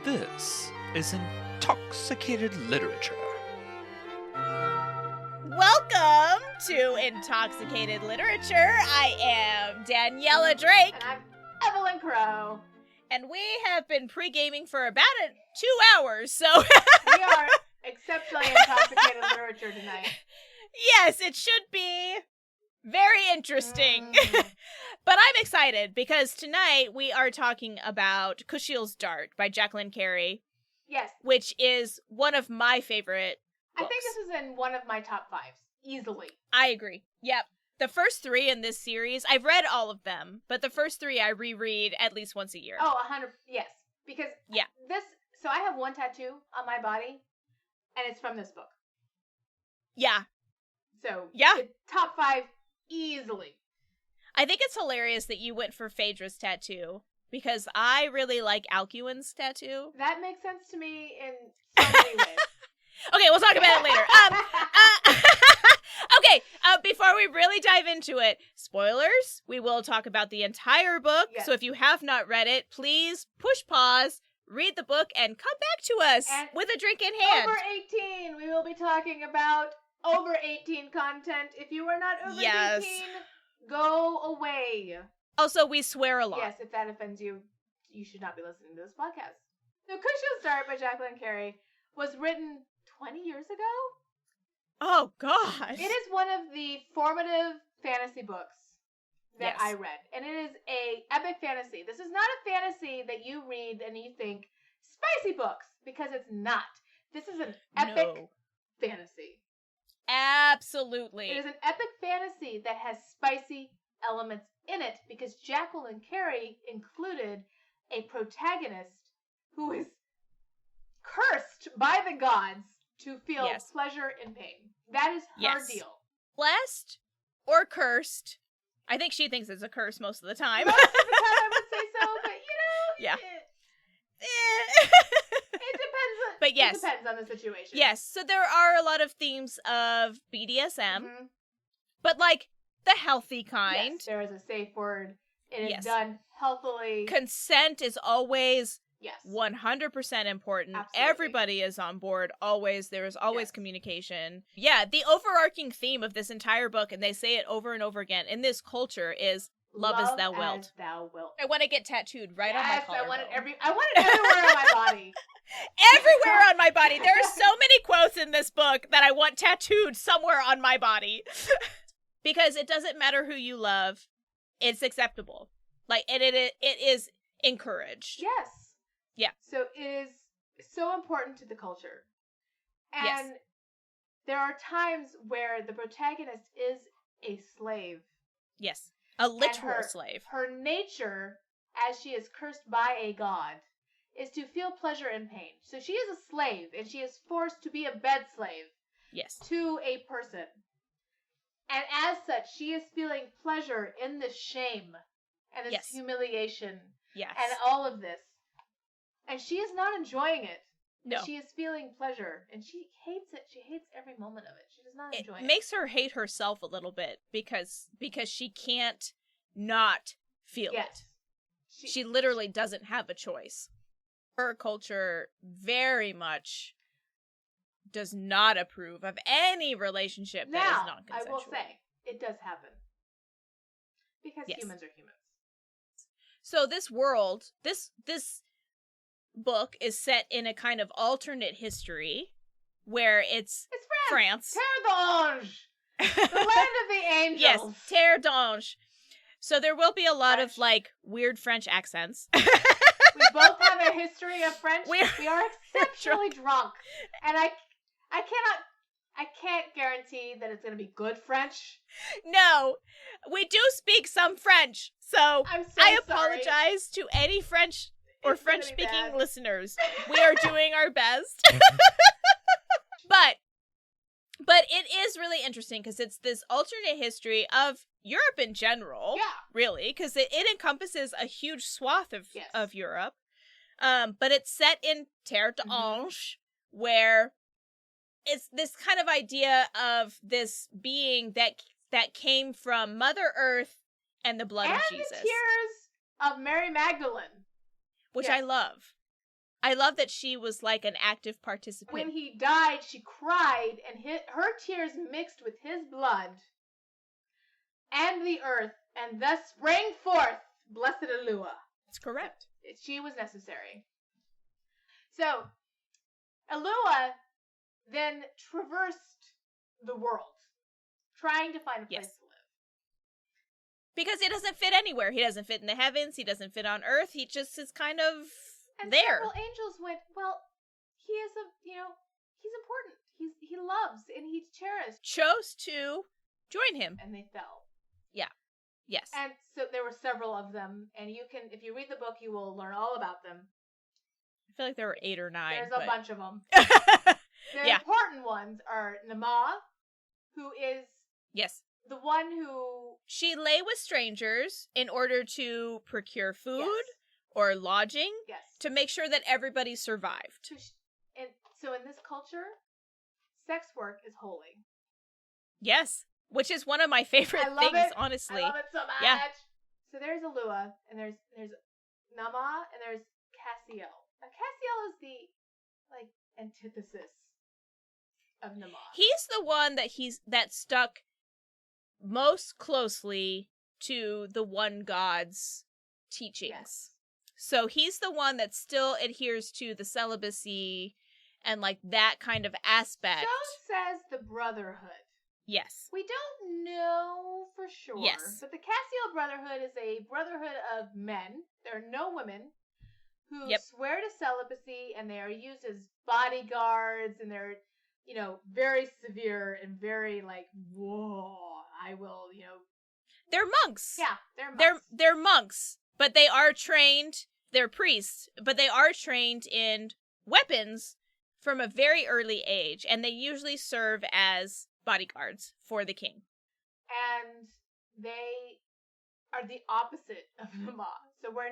This is Intoxicated Literature. Welcome to Intoxicated Literature. I am Daniella Drake. And I'm Evelyn Crow. And we have been pre-gaming for about 2 hours, so... We are exceptionally intoxicated literature tonight. Yes, it should be very interesting. But I'm excited because tonight we are talking about Kushiel's Dart by Jacqueline Carey. Yes. Which is one of my favorite books. I think this is in one of my top 5s, easily. I agree. Yep. The first 3 in this series, I've read all of them, but the first 3 I reread at least once a year. Oh, 100, yes. Because so I have one tattoo on my body, and it's from this book. Yeah. So, yeah. Top 5, easily. I think it's hilarious that you went for Phaedra's tattoo, because I really like Alcuin's tattoo. That makes sense to me in so many ways. Okay, we'll talk about it later. Okay, before we really dive into it, spoilers, we will talk about the entire book, yes. So if you have not read it, please push pause, read the book, and come back to us with a drink in hand. Over 18, we will be talking about over 18 content. If you are not over 18, go away. Also, we swear a lot. Yes, if that offends you, you should not be listening to this podcast. So, Kushiel's Dart by Jacqueline Carey was written 20 years ago? Oh, gosh. It is one of the formative fantasy books that I read. And it is a epic fantasy. This is not a fantasy that you read and you think, spicy books, because it's not. This is an epic fantasy. Absolutely. It is an epic fantasy that has spicy elements in it because Jacqueline Carey included a protagonist who is cursed by the gods to feel pleasure and pain. That is her deal. Blessed or cursed. I think she thinks it's a curse most of the time. Most of the time I would say so, but it depends. But yes. It depends on the situation. Yes, so there are a lot of themes of BDSM, but like the healthy kind. Yes, there is a safe word. It is done healthily. Consent is always 100% important. Absolutely. Everybody is on board, always. There is always communication. Yeah, the overarching theme of this entire book, and they say it over and over again, in this culture is love as thou wilt. I want to get tattooed on my collar. I want it everywhere on my body. Everywhere on my body. There are so many quotes in this book that I want tattooed somewhere on my body. Because it doesn't matter who you love. It's acceptable. Like, it is encouraged. Yes. Yeah. So it is so important to the culture. And there are times where the protagonist is a slave. Yes. A literal slave. Her nature, as she is cursed by a god, is to feel pleasure and pain. So she is a slave, and she is forced to be a bed slave. Yes. To a person. And as such, she is feeling pleasure in this shame and this humiliation and all of this. And she is not enjoying it. No. She is feeling pleasure, and she hates it. She hates every moment of it. She does not enjoy it. It makes her hate herself a little bit because she can't not feel it. She literally doesn't have a choice. Her culture very much does not approve of any relationship that is non-consensual. I will say, it does happen. Because humans are humans. So this world, this book is set in a kind of alternate history where it's France. Terre d'Ange! The land of the angels! Yes, Terre d'Ange. So there will be a lot of, like, weird French accents. We both have a history of French. We are exceptionally drunk. And I can't guarantee that it's going to be good French. No, we do speak some French, so I apologize to any French or French-speaking listeners. We are doing our best. But it is really interesting because it's this alternate history of Europe in general, really, because it encompasses a huge swath of Europe. But it's set in Terre d'Ange, where it's this kind of idea of this being that came from Mother Earth and the blood of Jesus. And the tears of Mary Magdalene. Which I love. I love that she was like an active participant. When he died, she cried, and her tears mixed with his blood and the earth, and thus sprang forth blessed Alua. That's correct. She was necessary. So, Alua then traversed the world, trying to find a place to live. Because he doesn't fit anywhere. He doesn't fit in the heavens. He doesn't fit on Earth. He just is kind of and there. Several angels went, well, he is he's important. He loves and he's cherished. Chose to join him. And they fell. Yeah. Yes. And so there were several of them, and you can, if you read the book, you will learn all about them. I feel like there were 8 or 9. There's a bunch of them. The important ones are Nama, who is the one who... She lay with strangers in order to procure food or lodging to make sure that everybody survived. And so in this culture, sex work is holy. Yes, which is one of my favorite things, honestly. I love it so much. Yeah. So there's Alua, and there's Nama, and there's Kushiel. Now Kushiel is the antithesis of Nama. He's the one that stuck most closely to the one god's teachings. Yes. So he's the one that still adheres to the celibacy and like that kind of aspect. So says the Brotherhood. Yes. We don't know for sure. Yes. But the Kushiel Brotherhood is a brotherhood of men. There are no women who swear to celibacy, and they are used as bodyguards, and they're, very severe and very like, whoa, I will, They're monks. Yeah, they're monks. They're monks, but they are trained, they're priests, but they are trained in weapons from a very early age, and they usually serve as bodyguards for the king. And they are the opposite of Nama. So where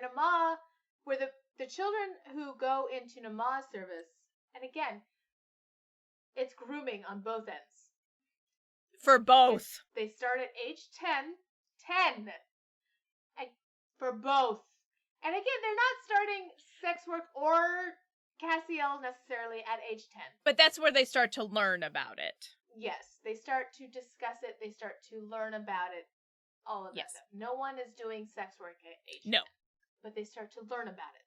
the children who go into Nama's service, and again, it's grooming on both ends. For both. They start at age 10, for both. And again, they're not starting sex work or Kushiel necessarily at age 10. But that's where they start to learn about it. Yes, they start to discuss it, they start to learn about it, all of that stuff. No one is doing sex work at age 10. But they start to learn about it.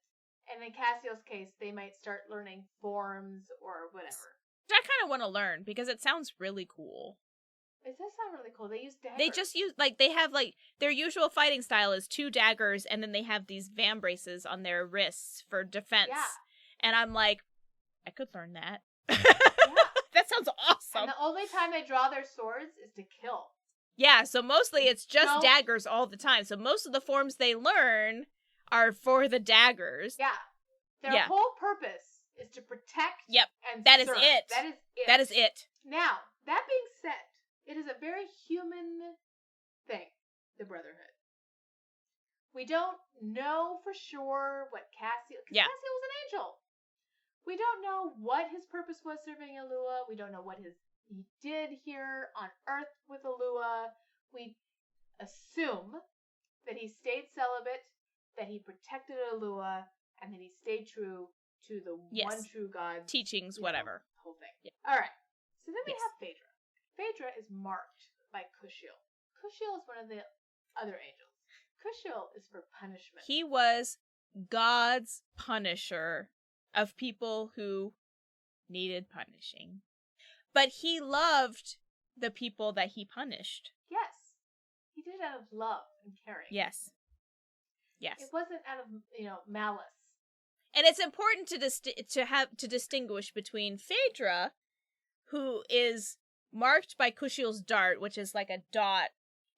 And in Kushiel's case, they might start learning forms or whatever. I kind of want to learn because it sounds really cool. It does sound really cool. They use daggers. They just use, they have, their usual fighting style is 2 daggers, and then they have these vambraces on their wrists for defense. Yeah. And I'm like, I could learn that. That sounds awesome. And the only time they draw their swords is to kill. Yeah, so mostly it's just daggers all the time. So most of the forms they learn are for the daggers. Yeah. Their whole purpose is to protect and that serve. Is it. That is it. That is it. Now, that being said, it is a very human thing, the Brotherhood. We don't know for sure what Kushiel... Because Kushiel was an angel. We don't know what his purpose was serving Alua. We don't know what he did here on Earth with Alua. We assume that he stayed celibate, that he protected Alua, and that he stayed true to the one true God. Teachings, whatever. Whole thing. Yeah. All right. So then we have Phaedra. Phaedra is marked by Kushiel. Kushiel is one of the other angels. Kushiel is for punishment. He was God's punisher of people who needed punishing. But he loved the people that he punished. Yes. He did it out of love and caring. Yes. Yes. It wasn't out of, malice. And it's important to distinguish between Phaedra, who is marked by Kushiel's dart, which is like a dot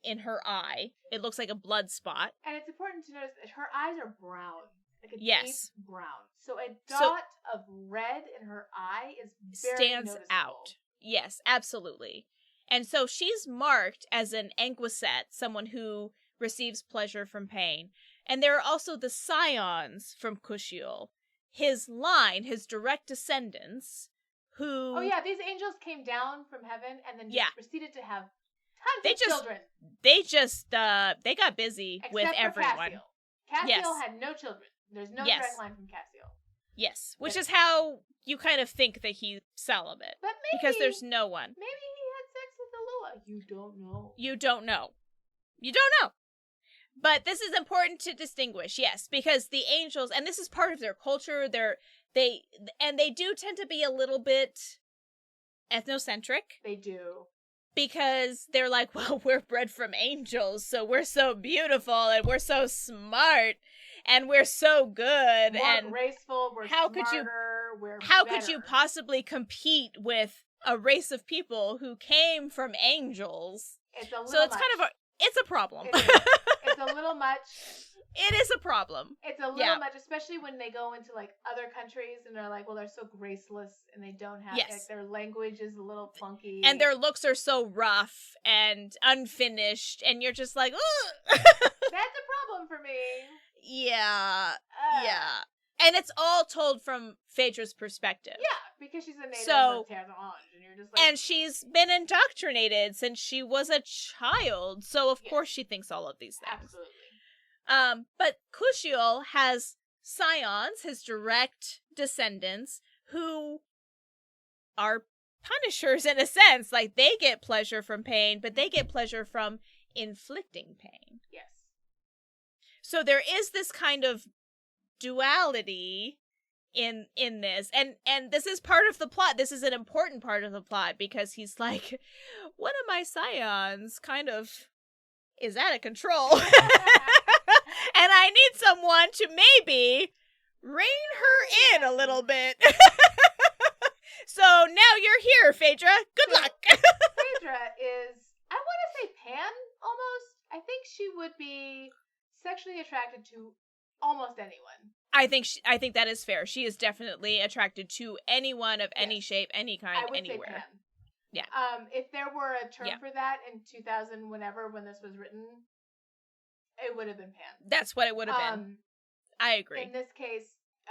in her eye. It looks like a blood spot. And it's important to notice that her eyes are brown. Like a deep brown. So a dot of red in her eye is very stands noticeable. out. Yes, absolutely. And so she's marked as an anguisette, someone who receives pleasure from pain. And there are also the scions from Kushiel, his line, his direct descendants, who... Oh yeah, these angels came down from heaven and then just proceeded to have tons of children. They got busy with everyone. Kushiel. Kushiel had no children. There's no direct line from Kushiel. Yes, which is how you kind of think that he's celibate. But maybe, because there's no one. Maybe he had sex with Alua. You don't know. You don't know. You don't know. But this is important to distinguish, yes, because the angels, and this is part of their culture, they do tend to be a little bit ethnocentric. They do. Because they're like, well, we're bred from angels, so we're so beautiful, and we're so smart, and we're so good, we're graceful, we're how smarter, how could you possibly compete with a race of people who came from angels? It's a little so it's much. kind of it's a problem. It's a little much. It is a problem. It's a little much, especially when they go into like other countries and they're like, well, they're so graceless and they don't have like, their language is a little funky. And their looks are so rough and unfinished, and you're just like, ugh. That's a problem for me. Yeah. Yeah. And it's all told from Phaedra's perspective. Yeah, because she's a native of Terre d'Ange, and you're just like... And she's been indoctrinated since she was a child, so of course she thinks all of these things. Absolutely. But Kushiel has scions, his direct descendants, who are punishers in a sense. Like, they get pleasure from pain, but they get pleasure from inflicting pain. Yes. So there is this kind of duality in this, and this is part of the plot. This is an important part of the plot, because he's like, one of my scions kind of is out of control. And I need someone to maybe rein her in a little bit. So now you're here, Phaedra. Good luck. Phaedra is, I want to say pan, almost. I think she would be sexually attracted to almost anyone. I think that is fair. She is definitely attracted to anyone of any shape, any kind, I would anywhere. Say pan. Yeah. If there were a term for that in 2000, whenever, when this was written, it would have been pan. That's what it would have been. I agree. In this case,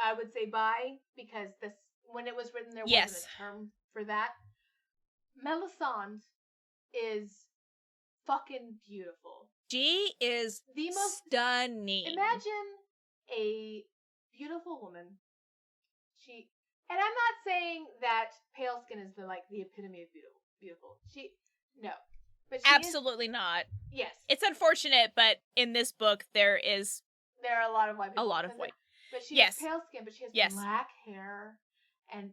I would say bi, because this, when it was written, there wasn't a term for that. Melisande is fucking beautiful. She is the most stunning. Imagine a beautiful woman. And I'm not saying that pale skin is the epitome of beautiful. No. But she absolutely not. Yes. It's unfortunate, but in this book there are a lot of white people. A lot of white. But she has pale skin, but she has black hair and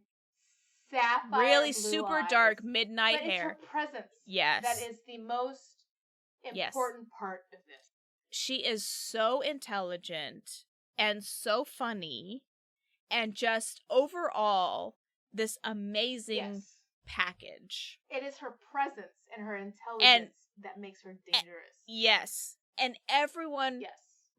sapphire really blue super eyes. dark midnight but hair. It's her presence. Yes. That is the most important part of this. She is so intelligent and so funny, and just overall this amazing package. It is her presence and her intelligence that makes her dangerous. Yes. And everyone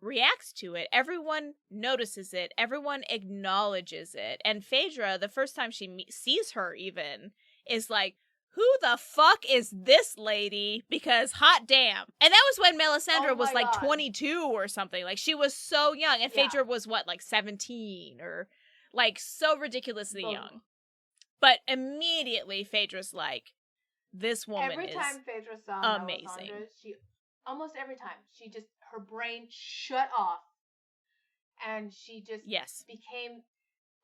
reacts to it. Everyone notices it. Everyone acknowledges it. And Phaedra, the first time she sees her even, is like, who the fuck is this lady? Because hot damn. And that was when Melisandre was like 22 or something. Like, she was so young. And Phaedra was what, like 17 or like so ridiculously young. But immediately Phaedra's like, this woman every is time Phaedra saw amazing. Melisandre, almost every time, her brain shut off. And she just became,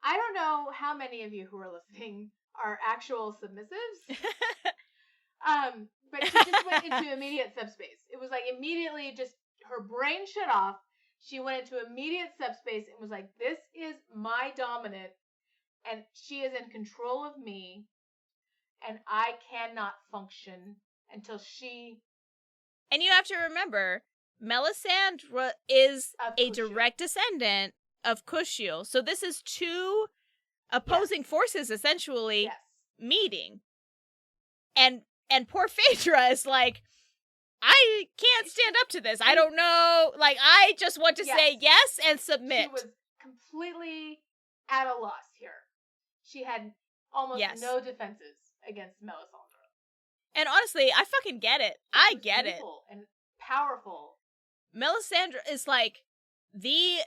I don't know how many of you who are listening are actual submissives. But she just went into immediate subspace. It was like immediately just her brain shut off. She went into immediate subspace and was like, this is my dominant, and she is in control of me, and I cannot function until she... And you have to remember, Melisandre is a direct descendant of Kushiel. So this is two opposing forces essentially meeting. And poor Phaedra is like, I can't stand up to this. I don't know. Like, I just want to say yes and submit. She was completely at a loss here. She had almost no defenses against Melisandre. And honestly, I fucking get it. I get it. And powerful. Melisandre is like the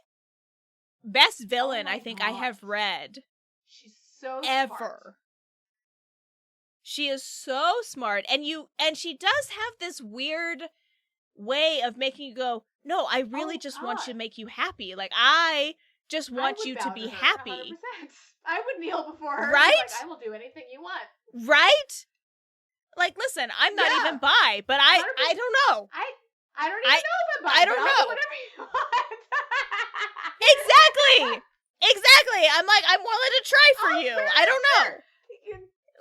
best villain I think I have read. She's so ever. Smart. She is so smart, and she does have this weird way of making you go, no, I really just want to make you happy. Like, I just want you to be happy. 100%. I would kneel before her. Right? Like, I will do anything you want. Right? Like, listen, I'm not even bi, but I don't know. I don't even know if I'm bi. I don't know. I'll do whatever you want. Exactly. I'm like, I'm willing to try for you. I don't know.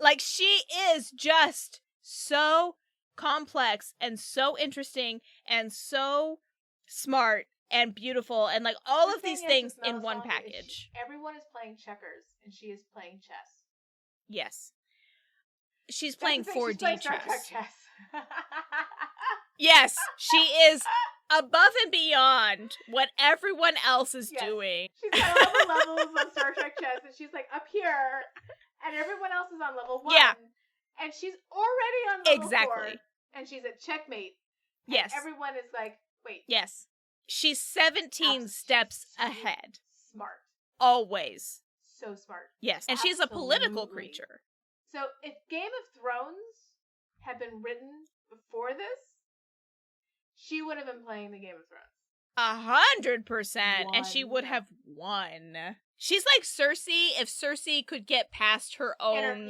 Like, she is just so complex and so interesting and so smart and beautiful and like all of these things in one package. Everyone is playing checkers and she is playing chess. Yes. She's playing 4D chess. Yes, Yes, she is above and beyond what everyone else is doing. She's got all the levels of Star Trek chess, and she's like up here, and everyone else is on level 1. Yeah. And she's already on level 4, and she's at checkmate. Yes. Everyone is like, wait. Yes. She's 17 steps ahead. Smart. Always. So smart. Yes. And she's a political creature. So if Game of Thrones had been written before this, she would have been playing the Game of Thrones. 100%. And she would have won. She's like Cersei if Cersei could get past her own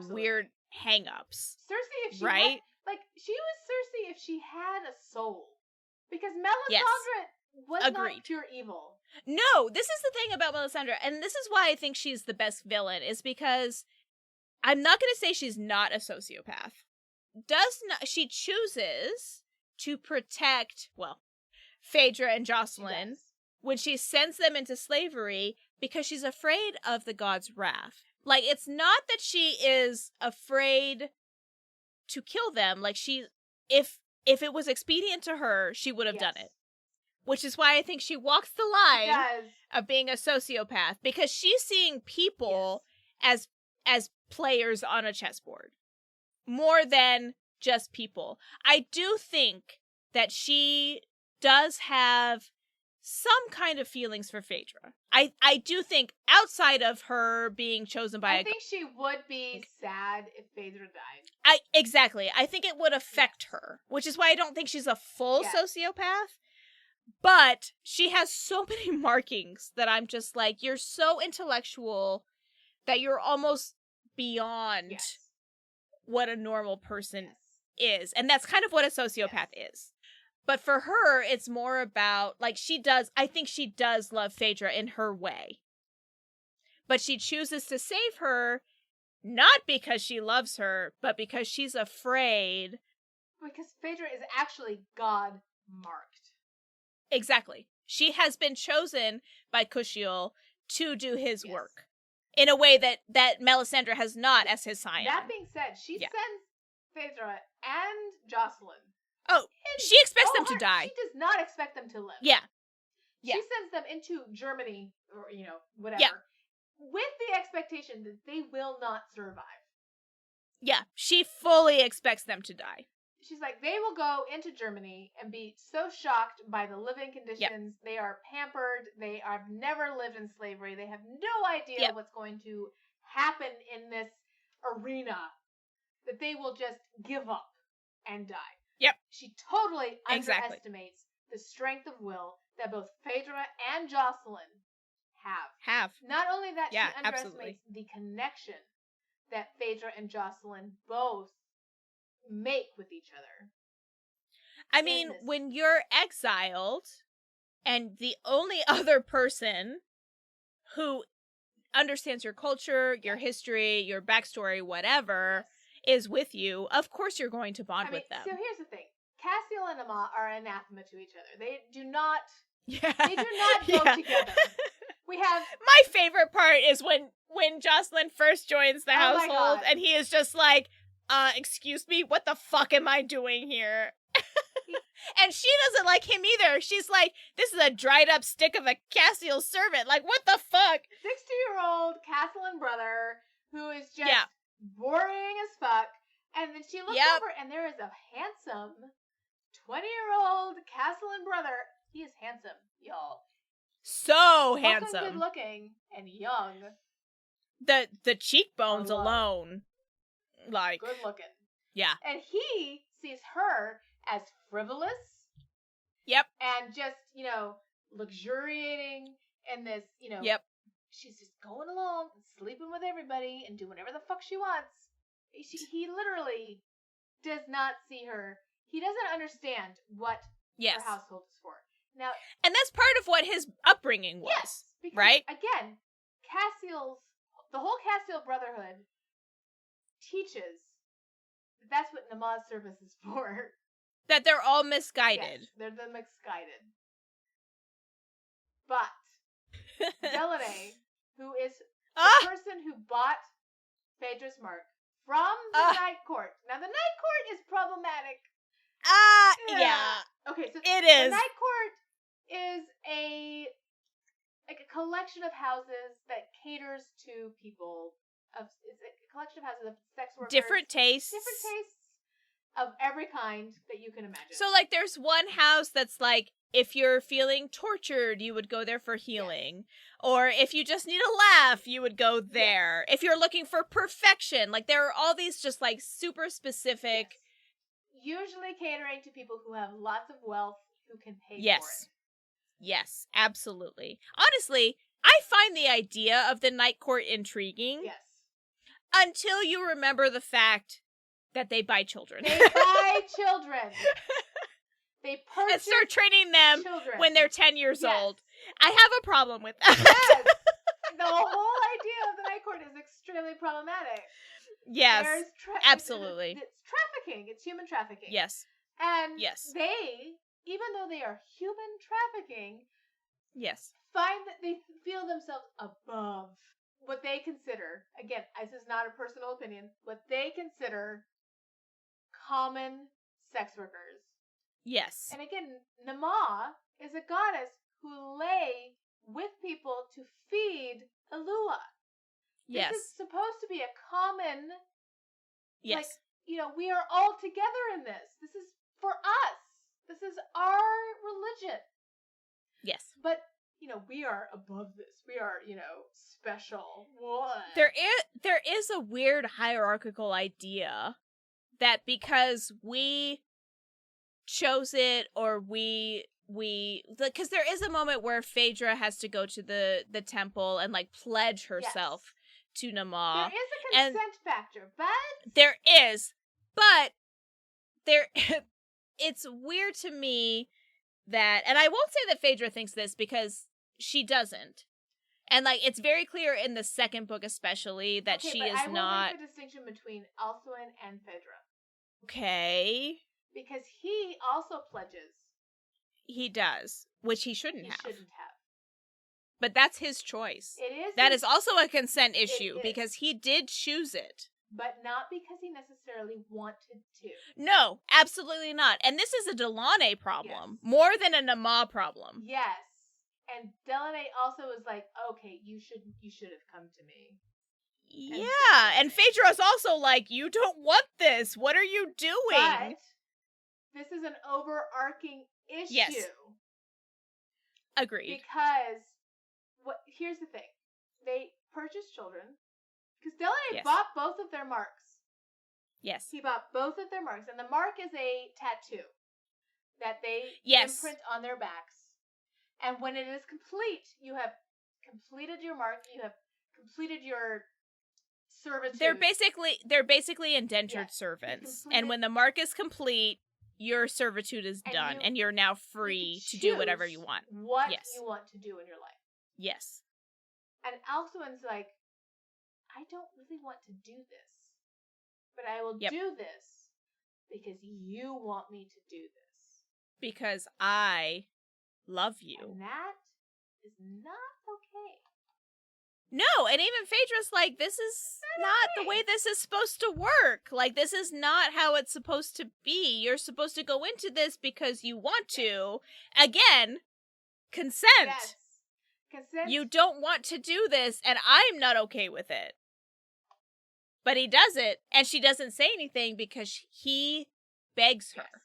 weird hang-ups. Cersei if she had, like, she was Cersei if she had a soul. Because Melisandre was not pure evil. No, this is the thing about Melisandre, and this is why I think she's the best villain, is because I'm not going to say she's not a sociopath. She chooses to protect, Phaedra and Jocelyn when she sends them into slavery because she's afraid of the god's wrath. Like, it's not that she is afraid to kill them. Like, if it was expedient to her, she would have done it. Which is why I think she walks the line of being a sociopath, because she's seeing people as players on a chessboard more than just people. I do think that she does have some kind of feelings for Phaedra. I do think, outside of her being chosen by I think she would be sad if Phaedra died. I think it would affect her, which is why I don't think she's a full sociopath. But she has so many markings that I'm just like, you're so intellectual that you're almost beyond what a normal person is. And that's kind of what a sociopath is. But for her, it's more about, like, I think she does love Phaedra in her way. But she chooses to save her, not because she loves her, but because she's afraid. Because Phaedra is actually God-marked. Exactly. She has been chosen by Kushiel to do his work in a way that Melisandre has not as his scion. That being said, she sends Phaedra and Jocelyn. Oh, she expects them to die. She does not expect them to live. Yeah. She sends them into Germany, or, whatever, with the expectation that they will not survive. Yeah, she fully expects them to die. She's like, they will go into Germany and be so shocked by the living conditions. Yep. They are pampered. They have never lived in slavery. They have no idea what's going to happen in this arena, that they will just give up and die. Yep. She totally underestimates the strength of will that both Phaedra and Jocelyn have. Not only that, she underestimates the connection that Phaedra and Jocelyn both make with each other. I mean, when you're exiled and the only other person who understands your culture, your history, your backstory, whatever, is with you, of course you're going to bond with them. So here's the thing. Cassiel and Amma are anathema to each other. They do not go together. We have... My favorite part is when Jocelyn first joins the household and he is just like, excuse me, what the fuck am I doing here? And she doesn't like him either. She's like, this is a dried up stick of a Cassiel servant. Like, what the fuck? 60-year-old Cassiel brother who is just boring as fuck. And then she looks over and there is a handsome 20-year-old Cassiel brother. He is handsome, y'all. So handsome. Good looking and young. The cheekbones alone. Like, good looking. Yeah. And he sees her as frivolous. Yep. And just, luxuriating in this, Yep. she's just going along and sleeping with everybody and doing whatever the fuck she wants. He literally does not see her. He doesn't understand what her household is for. Now, and that's part of what his upbringing was, yes, because, right? Again, the whole Castiel Brotherhood teaches that's what Namaz service is for. That they're all misguided. Yes, they're the misguided. But Delaney, who is the person who bought Phaedra's mark from the Night Court. Now, the Night Court is problematic. Yeah. Okay, so it is. The Night Court is a collection of houses that caters to people it's a collection of houses of sex workers. Different tastes of every kind that you can imagine. So, like, there's one house that's like, if you're feeling tortured, you would go there for healing. Yes. Or if you just need a laugh, you would go there. Yes. If you're looking for perfection, like, there are all these just, like, super specific... Yes. Usually catering to people who have lots of wealth who can pay for it. Yes, absolutely. Honestly, I find the idea of the Night Court intriguing. Yes. Until you remember the fact that they buy children. They buy children. They purchase and start training them children when they're 10 years old. I have a problem with that. Yes. The whole idea of the Night Court is extremely problematic. Yes. Absolutely. It's trafficking. It's human trafficking. Yes. And they, even though they are human trafficking, find that they feel themselves above what they consider, again, this is not a personal opinion, what they consider common sex workers. Yes. And again, Nama is a goddess who lay with people to feed Alua. Yes. This is supposed to be a common, yes. We are all together in this. This is for us. This is our religion. Yes. But, we are above this. We are, special. What? There is a weird hierarchical idea that because we chose it or because there is a moment where Phaedra has to go to the temple and like pledge herself to Nama. There is a consent factor, but it's weird to me that, and I won't say that Phaedra thinks this because she doesn't. And like it's very clear in the second book especially that she is not. I will make the distinction between Alcuin and Phaedra. Okay. Because he also pledges. He does, which he shouldn't have. He shouldn't have. But that's his choice. It is. That is also a consent issue because he did choose it. But not because he necessarily wanted to. No, absolutely not. And this is a Delaunay problem more than a Nama problem. Yes. And Delaney also was like, okay, you should have come to me. And Phaedra's also like, you don't want this. What are you doing? But this is an overarching issue. Yes. Agreed. Because here's the thing. They purchased children. Because Delaney bought both of their marks. Yes. He bought both of their marks. And the mark is a tattoo that they imprint on their backs. And when it is complete, you have completed your mark. You have completed your servitude. They're basically indentured servants. And when the mark is complete, your servitude is done, and you're now free to do whatever you want. What you want to do in your life. Yes. And Alcuin's like, I don't really want to do this, but I will do this because you want me to do this. Because I love you. And that is not okay. No, and even Phaedra's like, this is not the way this is supposed to work. Like, this is not how it's supposed to be. You're supposed to go into this because you want to. Again, consent. Yes. Consent. You don't want to do this, and I'm not okay with it. But he does it, and she doesn't say anything because he begs her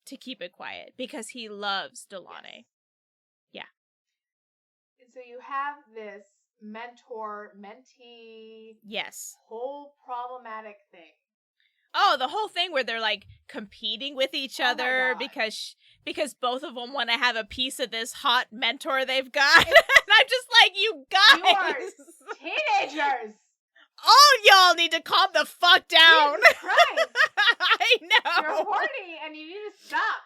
to keep it quiet because he loves Delaunay. So you have this mentor-mentee whole problematic thing. Oh, the whole thing where they're like competing with each other because because both of them want to have a piece of this hot mentor they've got. And I'm just like, you guys. You are teenagers. All y'all need to calm the fuck down. Jesus Christ. I know. You're horny and you need to stop.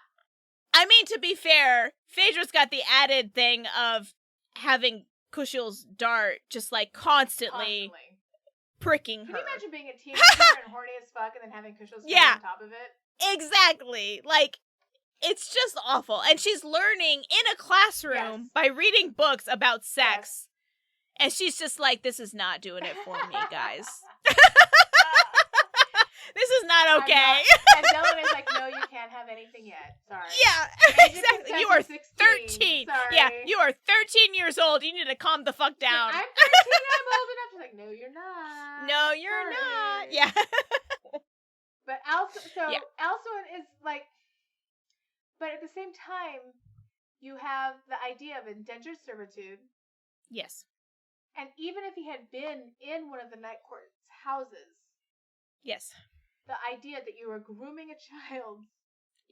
I mean, to be fair, Phaedra's got the added thing of having Kushiel's dart just like constantly pricking her. Can you imagine being a teenager and horny as fuck and then having Kushiel's dart on top of it? Exactly. Like, it's just awful. And she's learning in a classroom by reading books about sex. And she's just like, this is not doing it for me, guys. This is not okay. And Dylan is like, no, you can't have anything yet. Sorry. Yeah, exactly. You are 13. Sorry. Yeah, you are 13 years old. You need to calm the fuck down. I'm 13 and I'm old enough. She's like, no, you're not. No, you're not. Yeah. But Alcuin is like, but at the same time, you have the idea of indentured servitude. Yes. And even if he had been in one of the Night Court's houses. Yes. The idea that you were grooming a child.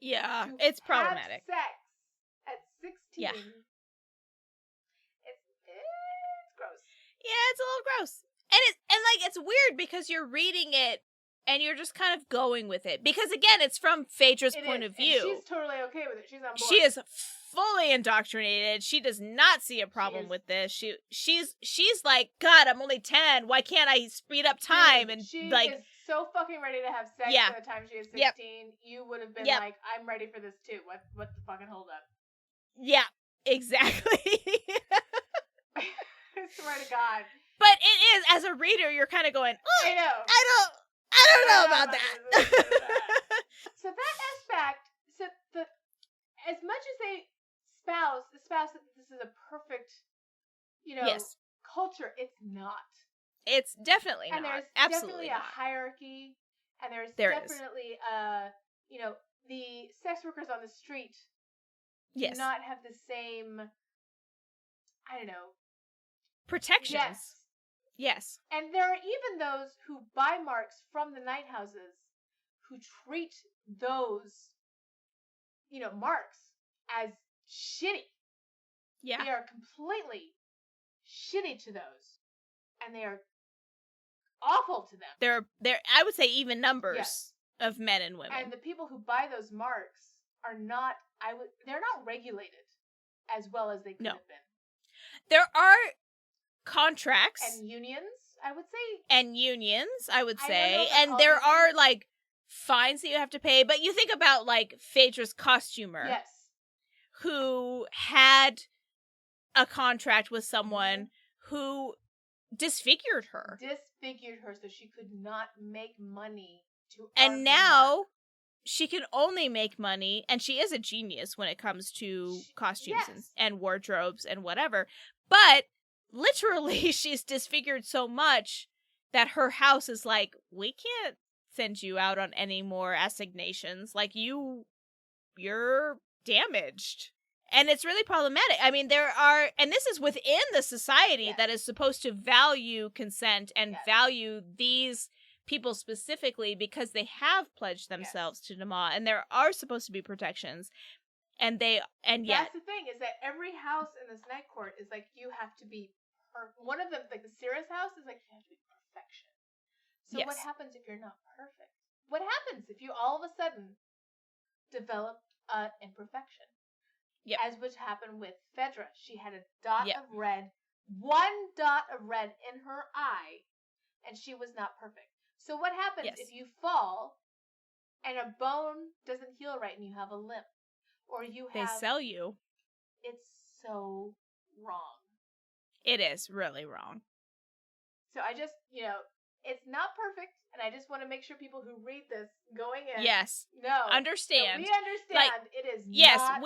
Yeah, it's problematic. Have sex at 16. Yeah. It's gross. Yeah, it's a little gross. And it's weird because you're reading it and you're just kind of going with it. Because again, it's from Phaedra's point of view. And she's totally okay with it. She's on board. She is fully indoctrinated. She does not see a problem with this. She's like, God, I'm only 10. Why can't I speed up time? And she like, is so fucking ready to have sex by the time she is 16. Yep. You would have been like, I'm ready for this too. What's the fucking hold up? Yeah, exactly. I swear to God. But it is, as a reader, you're kind of going, oh, I know. I don't know about that. So that aspect, as much as they espouse that this is a perfect, culture, it's not. It's definitely and not. There's absolutely definitely not. A hierarchy, and there's there definitely the sex workers on the street do not have the same, I don't know, protections. Yes. And there are even those who buy marks from the night houses who treat those, marks as shitty. Yeah. They are completely shitty to those. And they are awful to them. They're I would say even numbers of men and women. And the people who buy those marks are not they're not regulated as well as they could have been. There are contracts and unions, I would say. And there are like fines that you have to pay, but you think about like Phaedra's costumer. Yes. Who had a contract with someone who disfigured her so she could not make money to and now she can only make money, and she is a genius when it comes to costumes and wardrobes and whatever, but literally she's disfigured so much that her house is like, we can't send you out on any more assignations, like you're damaged. And it's really problematic. I mean, and this is within the society that is supposed to value consent and value these people specifically because they have pledged themselves to Nama, and there are supposed to be protections. And yet that's the thing, is that every house in this night court is like, you have to be one of them, like the Sirius house is like, you have to be perfection. So what happens if you're not perfect? What happens if you all of a sudden develop imperfection? Yep. As which happened with Phaedra. She had a dot of red, one dot of red in her eye, and she was not perfect. So what happens if you fall and a bone doesn't heal right and you have a limp? Or they sell you. It's so wrong. It is really wrong. So I just, it's not perfect, and I just want to make sure people who read this going in understand. We understand like, it is not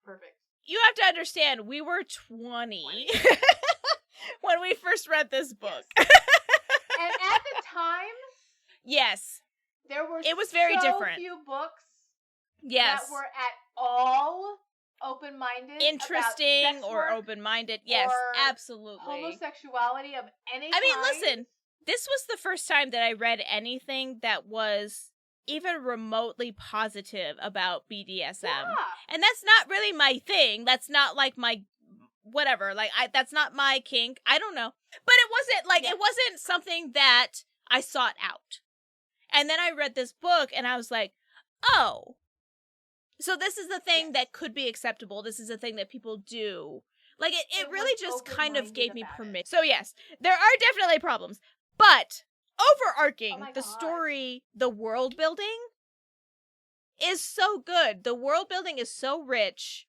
perfect. You have to understand, we were 20 when we first read this book. Yes. And at the time, there was very different. Few books that were at all open-minded, interesting, about or open-minded. Yes, absolutely. Homosexuality of any kind. I mean, listen, this was the first time that I read anything that was even remotely positive about BDSM. Yeah. And that's not really my thing. That's not like my whatever. Like that's not my kink. I don't know. But it wasn't like it wasn't something that I sought out. And then I read this book and I was like, "Oh. So this is the thing that could be acceptable. This is the thing that people do." Like it really just kind of gave me permission. So yes, there are definitely problems. But overarching, the story, the world building is so good. The world building is so rich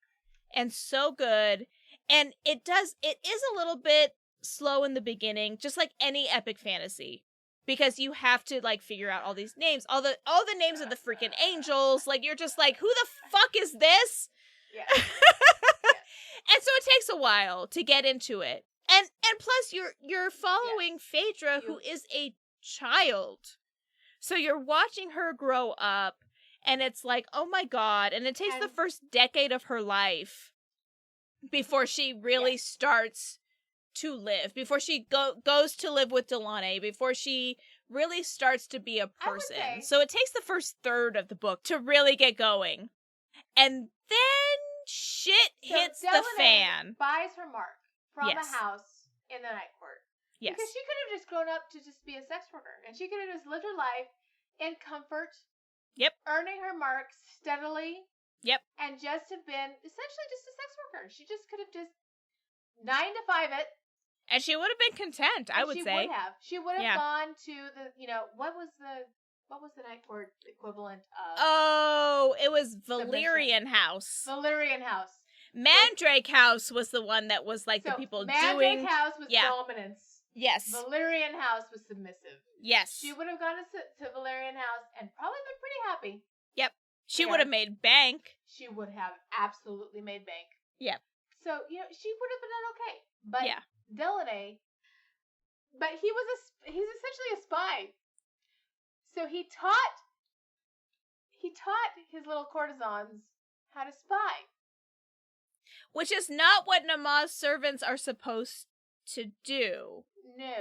and so good. And it is a little bit slow in the beginning, just like any epic fantasy. Because you have to, like, figure out all these names. All the names of the freaking angels. Like, you're just like, who the fuck is this? Yeah. And so it takes a while to get into it. And plus you're following Phaedra, who is a child. So you're watching her grow up, and it's like, oh my god. And it takes the first decade of her life before she really starts to live, before she goes to live with Delaunay, before she really starts to be a person. So it takes the first third of the book to really get going. And then shit hits the fan. Buys her mark from a house in the Night Court. Yes. Because she could have just grown up to just be a sex worker. And she could have just lived her life in comfort. Yep. Earning her marks steadily. Yep. And just have been essentially just a sex worker. She just could have just 9 to 5 it. And she would have been content, I would say. She would have gone to the, what was the Night Court equivalent of? Oh, it was Valyrian House. Valyrian House. Mandrake House was the one that was like the people Mandrake House was dominance. Yes. Valyrian House was submissive. Yes. She would have gone to Valyrian House and probably been pretty happy. Yep. She would have made bank. She would have absolutely made bank. Yep. So, she would have been okay. But Delaunay, but he's essentially a spy. So he taught his little courtesans how to spy. Which is not what Nama's servants are supposed to do. No.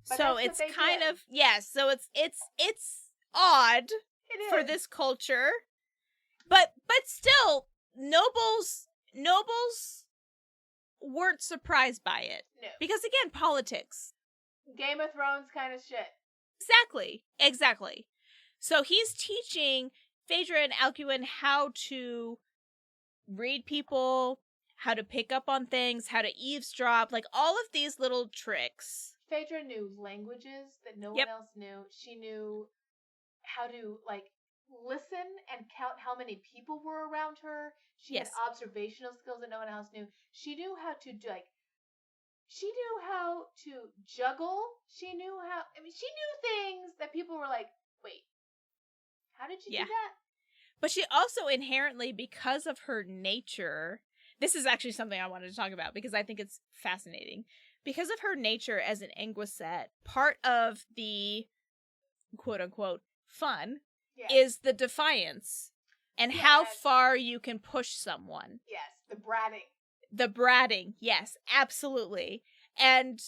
But so it's kind of so it's odd for this culture. But still nobles weren't surprised by it. No. Because again, politics. Game of Thrones kind of shit. Exactly. So he's teaching Phaedra and Alcuin how to read people, how to pick up on things, how to eavesdrop, like all of these little tricks. Phaedra knew languages that no one else knew. She knew how to, listen and count how many people were around her. She had observational skills that no one else knew. She knew how to she knew how to juggle. She knew things that people were like, wait, how did you do that? But she also inherently, because of her nature, this is actually something I wanted to talk about because I think it's fascinating. Because of her nature as an Anguisette, part of the quote-unquote fun is the defiance and how far you can push someone. Yes, the bratting. The bratting, yes, absolutely. And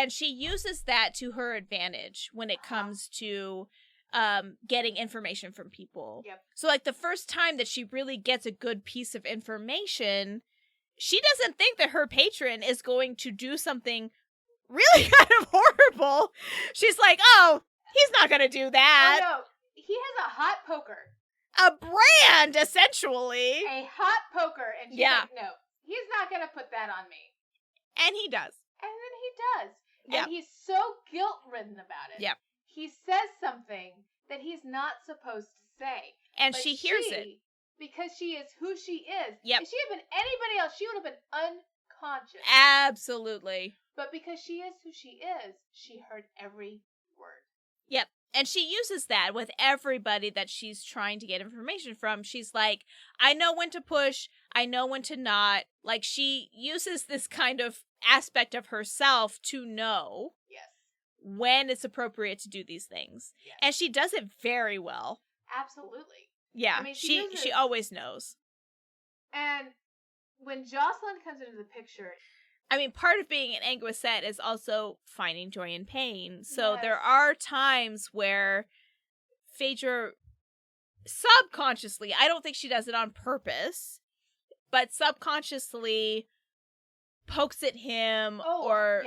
she uses that to her advantage when it comes to getting information from people. Yep. So, the first time that she really gets a good piece of information, she doesn't think that her patron is going to do something really kind of horrible. She's like, oh, he's not going to do that. Oh, no. He has a hot poker. A brand, essentially. A hot poker. And she's like, no, he's not going to put that on me. And he does. And then he does. Yep. And he's so guilt-ridden about it. Yep. He says something that he's not supposed to say. And she hears it. Because she is who she is. Yep. If she had been anybody else, she would have been unconscious. Absolutely. But because she is who she is, she heard every word. Yep. And she uses that with everybody that she's trying to get information from. She's like, I know when to push. I know when to not. Like, she uses this kind of aspect of herself to know when it's appropriate to do these things. Yes. And she does it very well. Absolutely. Yeah, I mean, she always knows. And when Jocelyn comes into the picture... I mean, part of being an Anguisette is also finding joy in pain. So there are times where Phaedra subconsciously, I don't think she does it on purpose, but subconsciously pokes at him or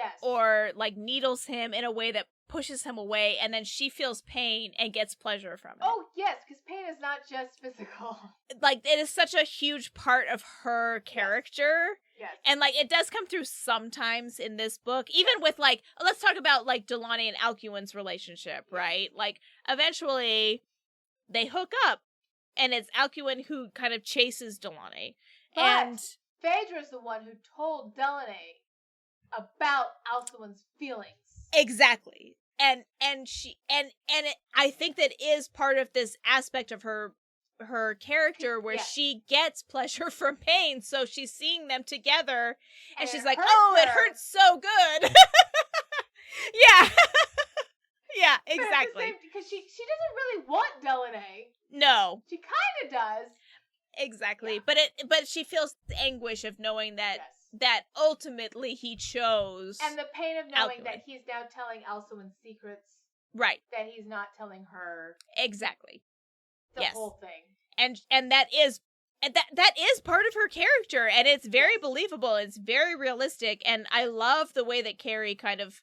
like needles him in a way that pushes him away, and then she feels pain and gets pleasure from it. Oh, yes, because pain is not just physical. Like, it is such a huge part of her character. Yes. And, like, it does come through sometimes in this book, even with, like, let's talk about, like, Delaunay and Alcuin's relationship, right? Like, eventually, they hook up, and it's Alcuin who kind of chases Delaunay. But and Phaedra's the one who told Delaunay about Alcuin's feelings. Exactly. And I think that is part of this aspect of her character where she gets pleasure from pain, so she's seeing them together and she's like, "Oh, it hurts so good." Yeah. Yeah, exactly. Because she doesn't really want Delaunay. No. She kind of does. Exactly. Yeah. But she feels the anguish of knowing that that ultimately he chose. And the pain of knowing that he's now telling Alcuin's secrets. Right. That he's not telling her. Exactly. The whole thing. And that is part of her character, and it's very believable. It's very realistic, and I love the way that Carrie kind of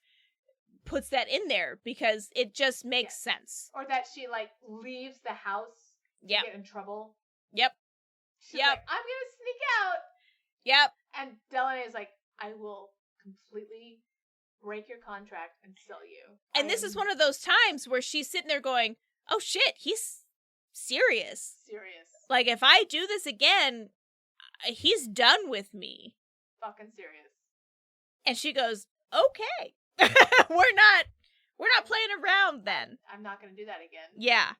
puts that in there because it just makes sense. Or that she like leaves the house to get in trouble. Yep. She's like, I'm gonna sneak out. Yep. And Delaunay is like, I will completely break your contract and sell you. And this is one of those times where she's sitting there going, oh shit, he's serious. Like, if I do this again, he's done with me. Fucking serious. And she goes, okay. We're not playing around then. I'm not gonna do that again. Yeah.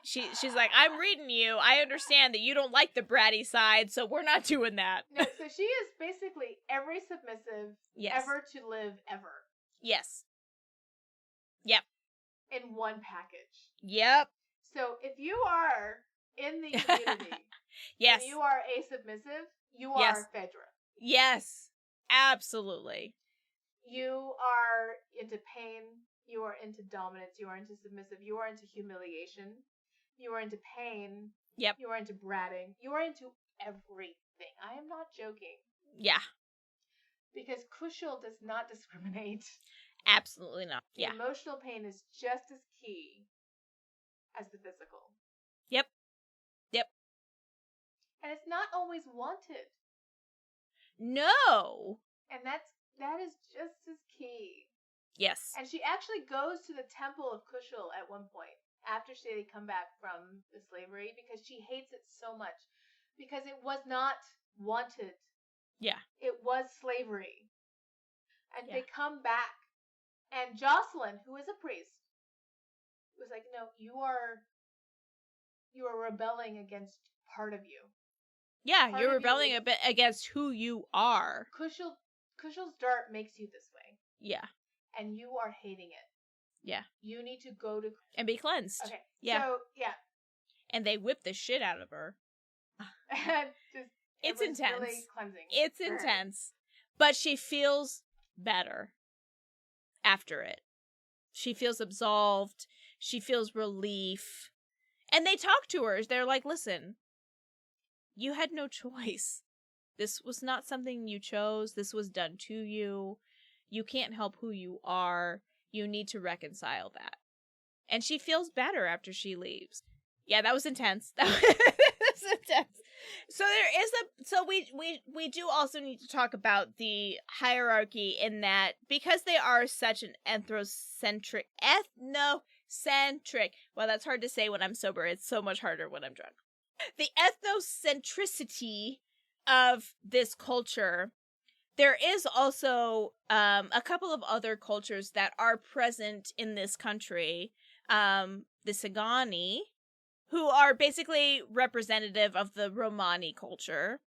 She's like, I'm reading you. I understand that you don't like the bratty side, so we're not doing that. No, so she is basically every submissive ever to live ever. Yes. Yep. In one package. Yep. So if you are in the community, yes, and you are a submissive, you are Phaedra. Yes, absolutely. You are into pain. You are into dominance. You are into submissive. You are into humiliation. You are into pain. Yep. You are into bratting. You are into everything. I am not joking. Yeah. Because Kushiel does not discriminate. Absolutely not. Yeah. The emotional pain is just as key as the physical. Yep. And it's not always wanted. No. And that is just as key. Yes. And she actually goes to the temple of Kushiel at one point after they come back from the slavery because she hates it so much because it was not wanted. Yeah. It was slavery. And they come back and Jocelyn, who is a priest, was like, no, you are rebelling against part of you. Yeah, you're rebelling a bit against who you are. Kushiel's dirt makes you this way. Yeah. And you are hating it. Yeah. You need to go to... And be cleansed. Okay. Yeah. So, yeah. And they whip the shit out of her. It's intense. Really cleansing. It's intense. But she feels better after it. She feels absolved. She feels relief. And they talk to her. They're like, listen, you had no choice. This was not something you chose. This was done to you. You can't help who you are. You need to reconcile that. And she feels better after she leaves. Yeah, that was intense. That was intense. So we do also need to talk about the hierarchy in that because they are such an ethnocentric. Well, that's hard to say when I'm sober. It's so much harder when I'm drunk. The ethnocentricity of this culture. There is also a couple of other cultures that are present in this country. The Sagani, who are basically representative of the Romani culture,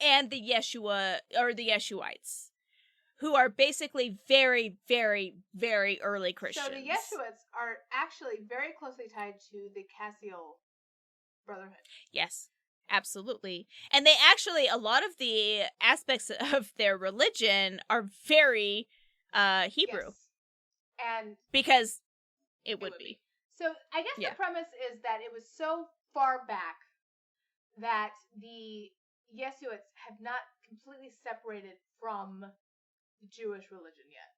and the Yeshua, or the Yeshuites, who are basically very, very, very early Christians. So the Yeshuites are actually very closely tied to the Kushiel Brotherhood. Yes. Absolutely. And they actually, a lot of the aspects of their religion are very Hebrew. Yes. And because it would be. So I guess the premise is that it was so far back that the Jesuits have not completely separated from the Jewish religion yet.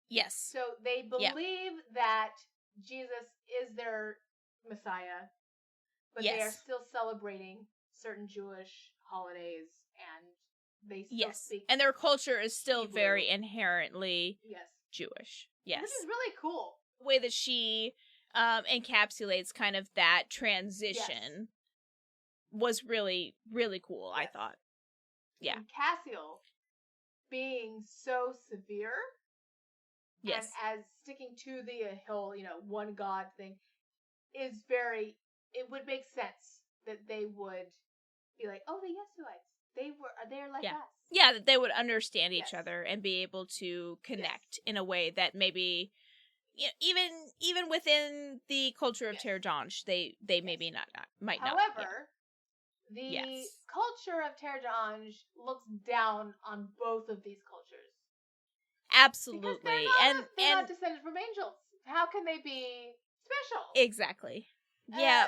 Yes. So they believe that Jesus is their Messiah, but they are still celebrating certain Jewish holidays, and they still speak. And their culture is still Hebrew. Very inherently Jewish. Yes. Which is really cool. The way that she encapsulates kind of that transition was really, really cool, I thought. Yeah. And Kushiel being so severe and as sticking to the whole, one God thing is it would make sense that they would be like, oh, the Jesuits, they're like us. Yeah, that they would understand each other and be able to connect in a way that maybe, even within the culture of Terre Dange, they maybe might not. However, the culture of Terre Dange looks down on both of these cultures. Absolutely. Because they're not descended from angels. How can they be special? Exactly. Yeah.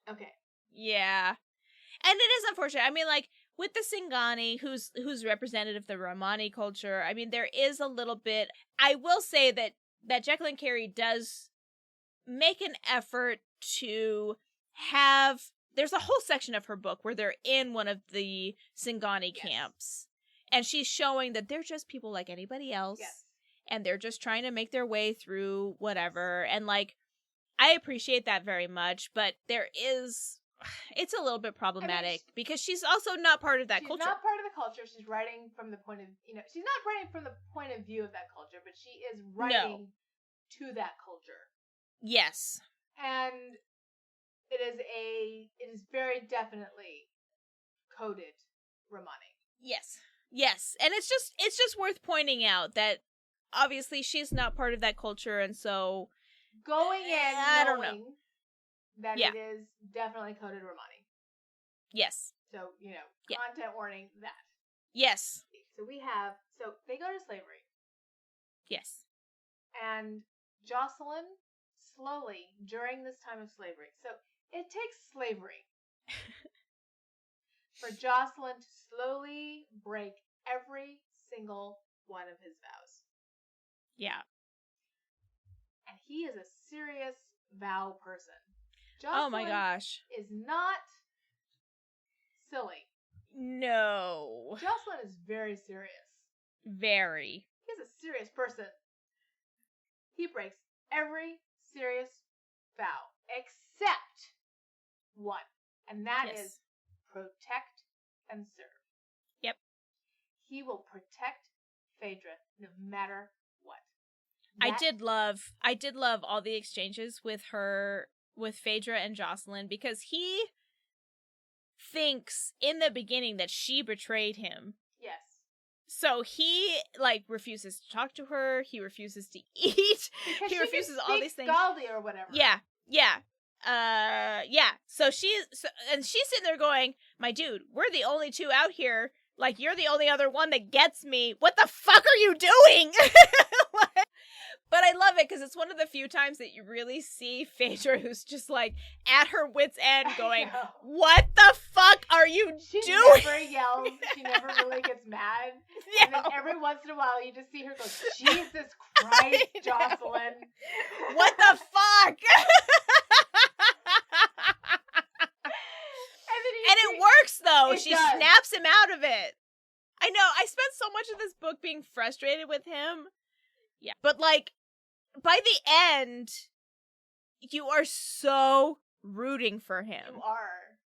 Okay. Yeah. And it is unfortunate. I mean, like, with the Singani, who's representative of the Romani culture, I mean, there is a little bit. I will say that Jacqueline Carey does make an effort to have. There's a whole section of her book where they're in one of the Singani camps, and she's showing that they're just people like anybody else, and they're just trying to make their way through whatever. And like, I appreciate that very much, but it's a little bit problematic because she's also not part of that culture. She's not part of the culture. She's writing from the point of, she's not writing from the point of view of that culture, but she is writing to that culture. Yes. And it is very definitely coded Romani. Yes. Yes. And it's just worth pointing out that obviously she's not part of that culture, and so going in I don't know. That it is definitely coded Romani. Yes. So, content warning that. Yes. So they go to slavery. Yes. And Jocelyn, slowly, during this time of slavery, so it takes slavery for Jocelyn to slowly break every single one of his vows. Yeah. And he is a serious vow person. Jocelyn, oh my gosh. Is not silly. No. Jocelyn is very serious. Very. He's a serious person. He breaks every serious vow except one. And that is protect and serve. Yep. He will protect Phaedra no matter what. I did love all the exchanges with Phaedra and Jocelyn, because he thinks in the beginning that she betrayed him. Yes. So he refuses to talk to her. He refuses to eat. Because he refuses all these things. Scaldi or whatever. Yeah. So she's sitting there going, "My dude, we're the only two out here. Like, you're the only other one that gets me. What the fuck are you doing?" But I love it because it's one of the few times that you really see Phaedra, who's just like at her wit's end, going, "What the fuck are you doing?" She never yells. She never really gets mad. Yeah. And then every once in a while, you just see her go, "Jesus Christ, Jocelyn! What the fuck?" And it works though. She snaps him out of it. I know. I spent so much of this book being frustrated with him. Yeah, but by the end, you are so rooting for him. You are.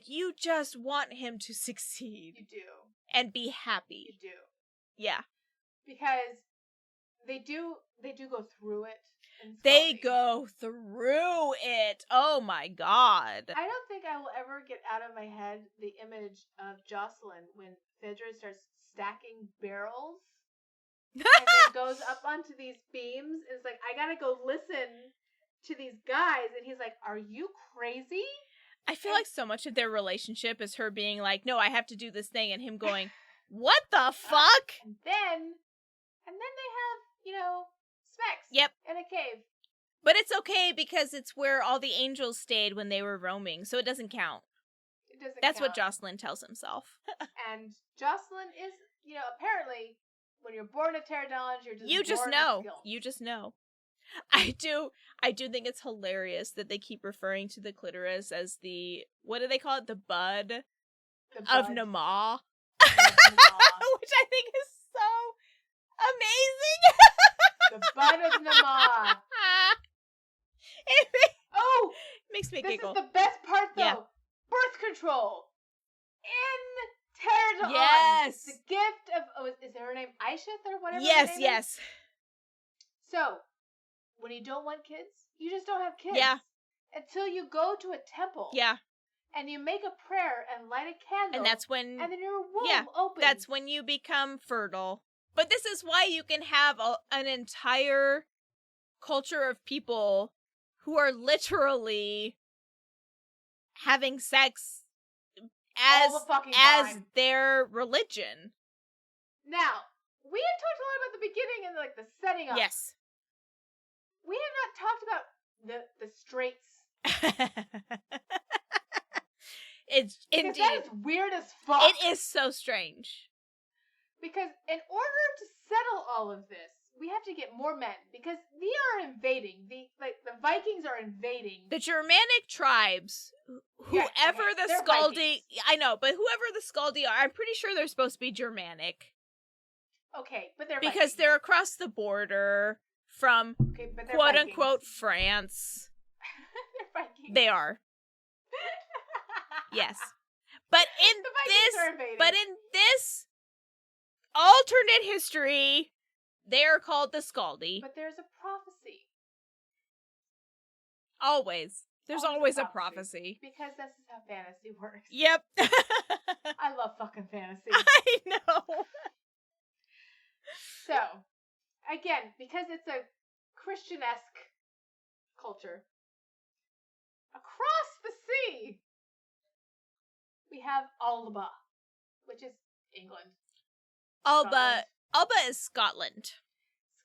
You just want him to succeed. You do. And be happy. You do. Yeah. Because they do go through it. They go through it. Oh my god. I don't think I will ever get out of my head the image of Jocelyn when Phaedra starts stacking barrels. And then goes up onto these beams. It's like, I gotta go listen to these guys. And he's like, "Are you crazy?" I feel like so much of their relationship is her being like, "No, I have to do this thing," and him going, "What the fuck?" And then they have, sex. Yep. In a cave. But it's okay because it's where all the angels stayed when they were roaming, so it doesn't count. It doesn't That's count. what Jocelyn tells himself. And Jocelyn is, apparently, when you're born a pterodon, you just born know. with skills. You just know. I do think it's hilarious that they keep referring to the clitoris as the, what do they call it? The bud of Nama. Which I think is so amazing. The bud of Nama. Makes me giggle. This is the best part, though. Yeah. Birth control. In Pterodon. Yes. The gift of, is her name Aishith or whatever? Yes. So, when you don't want kids, you just don't have kids. Yeah. Until you go to a temple. Yeah. And you make a prayer and light a candle. And that's when... And then your womb opens. That's when you become fertile. But this is why you can have an entire culture of people who are literally having sex as their religion. Now, we had talked a lot about the beginning and the setting up. Yes. We have not talked about the straights. It's because indeed. that is weird as fuck. It is so strange. Because in order to settle all of this, we have to get more men because they are invading. The Vikings are invading the Germanic tribes. Whoever the Scaldi, Vikings. I know, but whoever the Scaldi are, I'm pretty sure they're supposed to be Germanic. Okay, but they're because Vikings. They're across the border from quote unquote France. They're Vikings. They are. Yes, but in this alternate history, they are called the Scaldi. But there's a prophecy. Always. There's always a prophecy. Because this is how fantasy works. Yep. I love fucking fantasy. I know. So, again, because it's a Christian-esque culture, across the sea, we have Alba, which is England. Alba is Scotland.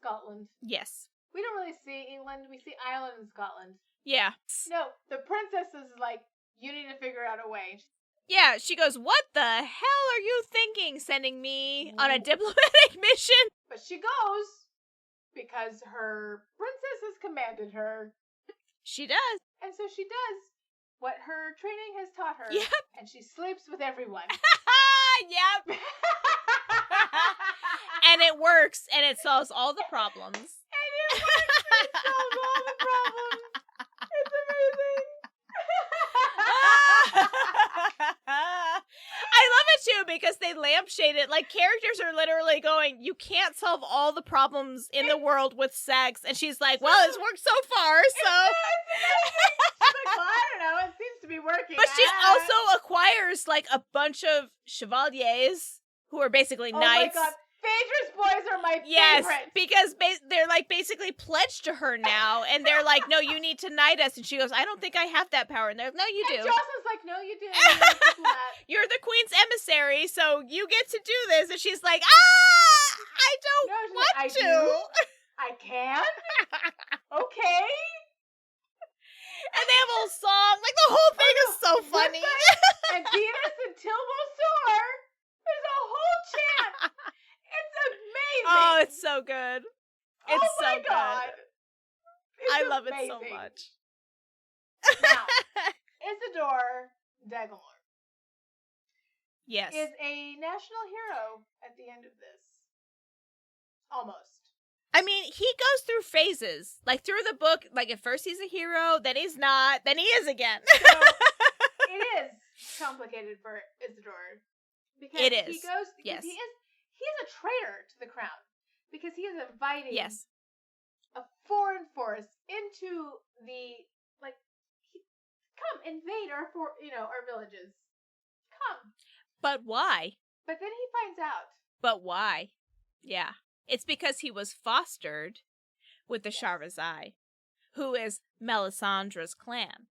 Scotland. Yes. We don't really see England. We see Ireland and Scotland. Yeah. No, the princess is like, you need to figure out a way. Yeah, she goes, what the hell are you thinking, sending me on a diplomatic mission? But she goes because her princess has commanded her. She does. And so she does what her training has taught her. Yep. And she sleeps with everyone. Yep. And it works, and it solves all the problems. And it works, and it solves all the problems. It's amazing. I love it too because they lampshade it. Like, characters are literally going, you can't solve all the problems in the world with sex. And she's like, well, it's worked so far, so. She's like, well, I don't know. It seems to be working. But she also acquires, like, a bunch of chevaliers who are basically knights. Oh my god. Phaedra's boys are my favorite. Yes, because they're like basically pledged to her now, and they're like, "No, you need to knight us." And she goes, "I don't think I have that power." And they're like, "No, you do." And Jocelyn's like, "No, you do. You're the queen's emissary, so you get to do this." And she's like, "I don't want to." I can. Okay. And they have a whole song. Like, the whole thing is so funny. And Venus and Tilbo-Sor. There's a whole chant. It's amazing. Oh, it's so good. It's so good. God. I love it so much. Now, Isidore Dagalor. Yes. Is a national hero at the end of this. Almost. I mean, he goes through phases. Like, through the book, like, at first he's a hero, then he's not, then he is again. So, it is complicated for Isidore. Because it is. He goes, yes. He is a traitor to the crown. Because he is inviting a foreign force into the, like, come, invade our villages. Come. But why? But then he finds out. But why? Yeah. It's because he was fostered with the Charazai, who is Melisandre's clan.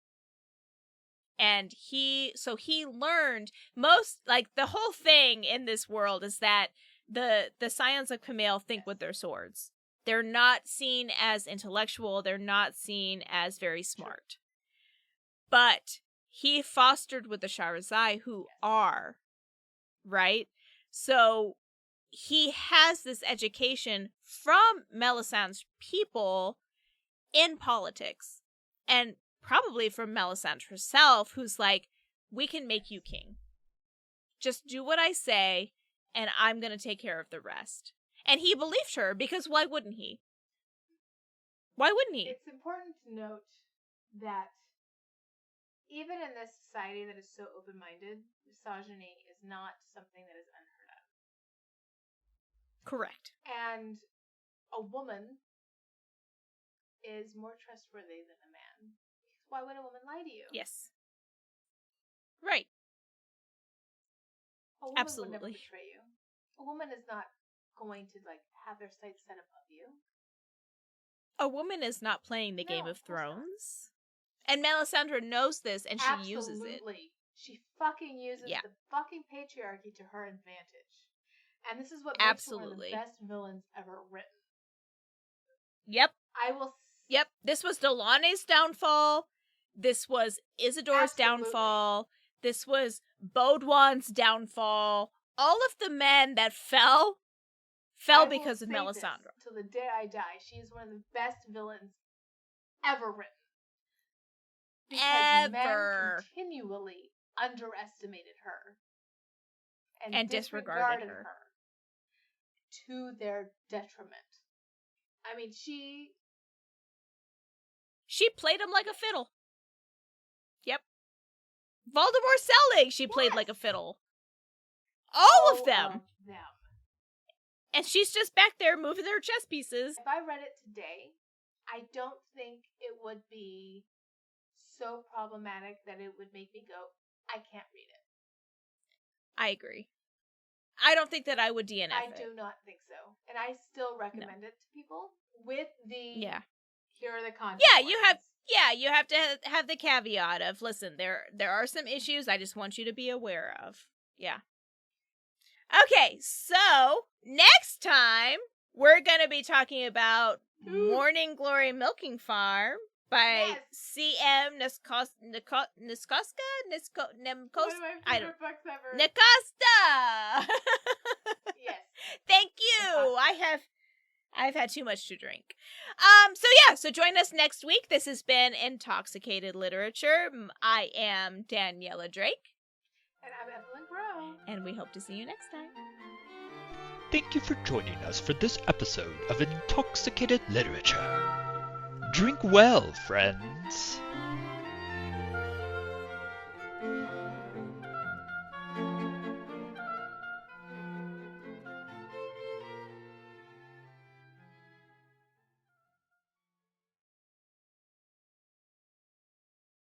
And he learned the whole thing in this world is that the Scions of Camille think with their swords. They're not seen as intellectual. They're not seen as very smart. But he fostered with the Shahrazai who are, right? So he has this education from Melisandre's people in politics. And probably from Melisandre herself, who's like, we can make you king. Just do what I say, and I'm going to take care of the rest. And he believed her, because why wouldn't he? Why wouldn't he? It's important to note that even in this society that is so open-minded, misogyny is not something that is unheard of. Correct. And a woman is more trustworthy than a man. Because why would a woman lie to you? Yes. Right. A woman would never betray you. A woman is not going to have their sights set above you. A woman is not playing the Game of Thrones. And Melisandre knows this, and she uses it. Absolutely. She fucking uses the fucking patriarchy to her advantage. And this is what makes her one of the best villains ever written. Yep. I will... Yep. This was Delaunay's downfall. This was Isidore's downfall. This was Baudouin's downfall. All of the men that fell because of Melisandre. Till the day I die, she is one of the best villains ever written. Because men continually underestimated her. And disregarded her. To their detriment. I mean, she played him like a fiddle. Yep. Voldemort Selig, she played like a fiddle. All of them. And she's just back there moving their chess pieces. If I read it today, I don't think it would be so problematic that it would make me go, I can't read it. I agree. I don't think that I would DNF it. I do not think so. And I still recommend it to people with the here are the consequences. You have to have the caveat of, listen, there are some issues I just want you to be aware of. Yeah. Okay, so next time we're going to be talking about Morning Glory Milking Farm by C.M. Niskoska? One of my favorite books ever. Nicosta! Yes. Thank you. I've had too much to drink. So join us next week. This has been Intoxicated Literature. I am Daniella Drake. And I'm Evelyne Brown. And we hope to see you next time. Thank you for joining us for this episode of Intoxicated Literature. Drink well, friends.